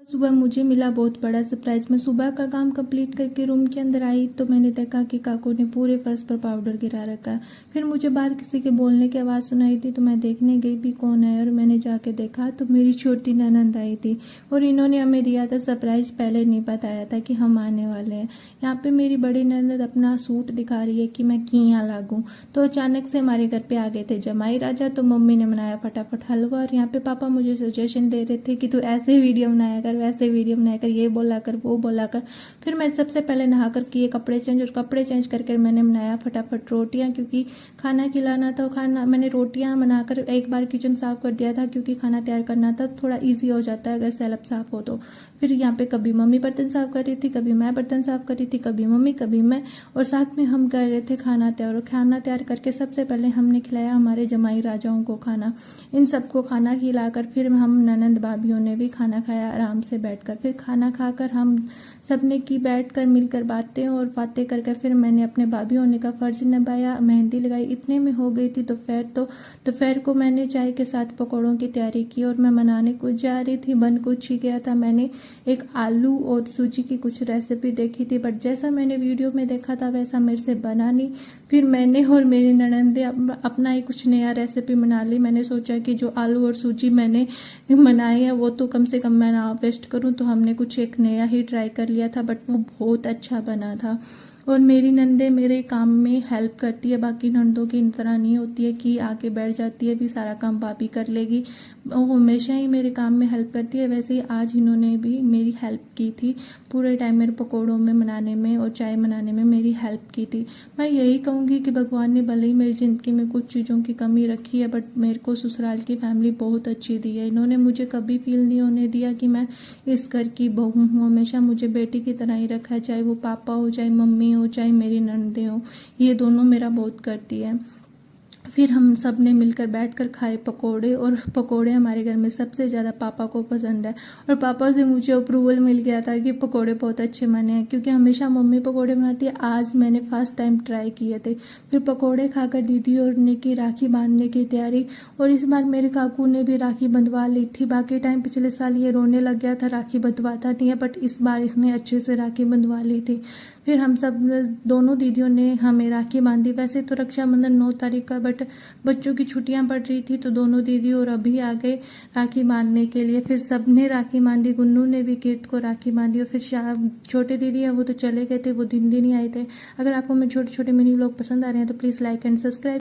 सुबह मुझे मिला बहुत बड़ा सरप्राइज़। मैं सुबह का काम कंप्लीट करके रूम के अंदर आई तो मैंने देखा कि काकू ने पूरे फर्श पर पाउडर गिरा रखा है। फिर मुझे बाहर किसी के बोलने की आवाज़ सुनाई थी तो मैं देखने गई भी कौन है, और मैंने जाके देखा तो मेरी छोटी ननंद आई थी और इन्होंने हमें दिया था सरप्राइज़। पहले नहीं बताया था कि हम आने वाले हैं। यहाँ पर मेरी बड़ी ननंद अपना सूट दिखा रही है कि मैं कियाँ लागूँ, तो अचानक से हमारे घर पर आ गए थे जमाई राजा। तो मम्मी ने बनाया फटाफट हलवा, और यहाँ पे पापा मुझे सजेशन दे रहे थे कि तू ऐसे वीडियो बनाया कर, वैसे वीडियो बनाया कर, ये बोला कर, वो बोला कर। फिर मैं सबसे पहले नहा कर किए कपड़े चेंज, और कपड़े चेंज करके मैंने बनाया फटाफट रोटियां, क्योंकि खाना खिलाना था। खाना मैंने रोटियां बनाकर एक बार किचन साफ कर दिया था, क्योंकि खाना तैयार करना था, थोड़ा ईजी हो जाता है अगर सेटअप साफ हो तो। फिर यहाँ पे कभी मम्मी बर्तन साफ कर रही थी, कभी मैं बर्तन साफ कर रही थी, कभी मम्मी कभी मैं, और साथ में हम कर रहे थे खाना तैयार। और खाना तैयार करके सबसे पहले हमने खिलाया हमारे जमाई राजाओं को खाना। इन सबको खाना खिलाकर फिर हम ननंद भाभीयों ने भी खाना खाया आराम से बैठकर। फिर खाना खाकर हम सबने की बैठकर मिलकर बातें और बातें करके फिर मैंने अपने भाभी होने का फ़र्ज निभाया, मेहंदी लगाई। इतने में हो गई थी दोपहर को मैंने चाय के साथ पकौड़ों की तैयारी की और मैं बनाने को जा रही थी। बन कुछ ही गया था। मैंने एक आलू और सूजी की कुछ रेसिपी देखी थी, बट जैसा मैंने वीडियो में देखा था वैसा मेरे से बना नहीं। फिर मैंने और मेरी ननंद ने अपना ही कुछ नया रेसिपी बना ली। मैंने सोचा कि जो आलू और सूजी मैंने बनाए हैं वो तो कम से कम मैं ना वेस्ट करूं, तो हमने कुछ एक नया ही ट्राई कर लिया था, बट वो बहुत अच्छा बना था। और मेरी नंदे मेरे काम में हेल्प करती है, बाकी नंदों की तरह नहीं होती है कि आके बैठ जाती है भी सारा काम भाभी कर लेगी। वो हमेशा ही मेरे काम में हेल्प करती है। वैसे ही आज इन्होंने भी मेरी हेल्प की थी, पूरे टाइम मेरे पकौड़ों में बनाने में और चाय बनाने में मेरी हेल्प की थी। मैं यही कहूँगी कि भगवान ने भले ही मेरी ज़िंदगी में कुछ चीज़ों की कमी रखी है, बट मेरे को ससुराल की फैमिली बहुत अच्छी दी है। इन्होंने मुझे कभी फील नहीं होने दिया कि मैं इस घर की बहू हूँ। हमेशा मुझे बेटी की तरह ही रखा है, चाहे वो पापा हो, चाहे मम्मी हो, चाहे मेरी ननदें हो। ये दोनों मेरा बहुत करती है। फिर हम सब ने मिलकर बैठकर खाए पकोड़े, और पकोड़े हमारे घर में सबसे ज़्यादा पापा को पसंद है। और पापा से मुझे अप्रूवल मिल गया था कि पकोड़े बहुत अच्छे बने हैं, क्योंकि हमेशा मम्मी पकोड़े बनाती है, आज मैंने फर्स्ट टाइम ट्राई किए थे। फिर पकोड़े खाकर दीदी और ने की राखी बांधने की तैयारी, और इस बार मेरे काकू ने भी राखी बंधवा ली थी। बाकी टाइम पिछले साल ये रोने लग गया था, राखी बंधवाता नहीं है, बट इस बार इसने अच्छे से राखी बंधवा ली थी। फिर हम सब दोनों दीदियों ने हमें राखी बांधी। वैसे तो रक्षाबंधन 9 तारीख का, बट बच्चों की छुट्टियां पड़ रही थी तो दोनों दीदी और अभी आ गए राखी बांधने के लिए। फिर सबने राखी बांधी, गुन्नू ने भी कीर्त को राखी बांधी, और फिर छोटे दीदी है वो तो चले गए थे, वो दिन ही आए थे। अगर आपको मेरे छोटे छोटे मिनी व्लॉग पसंद आ रहे हैं तो प्लीज़ लाइक एंड सब्सक्राइब।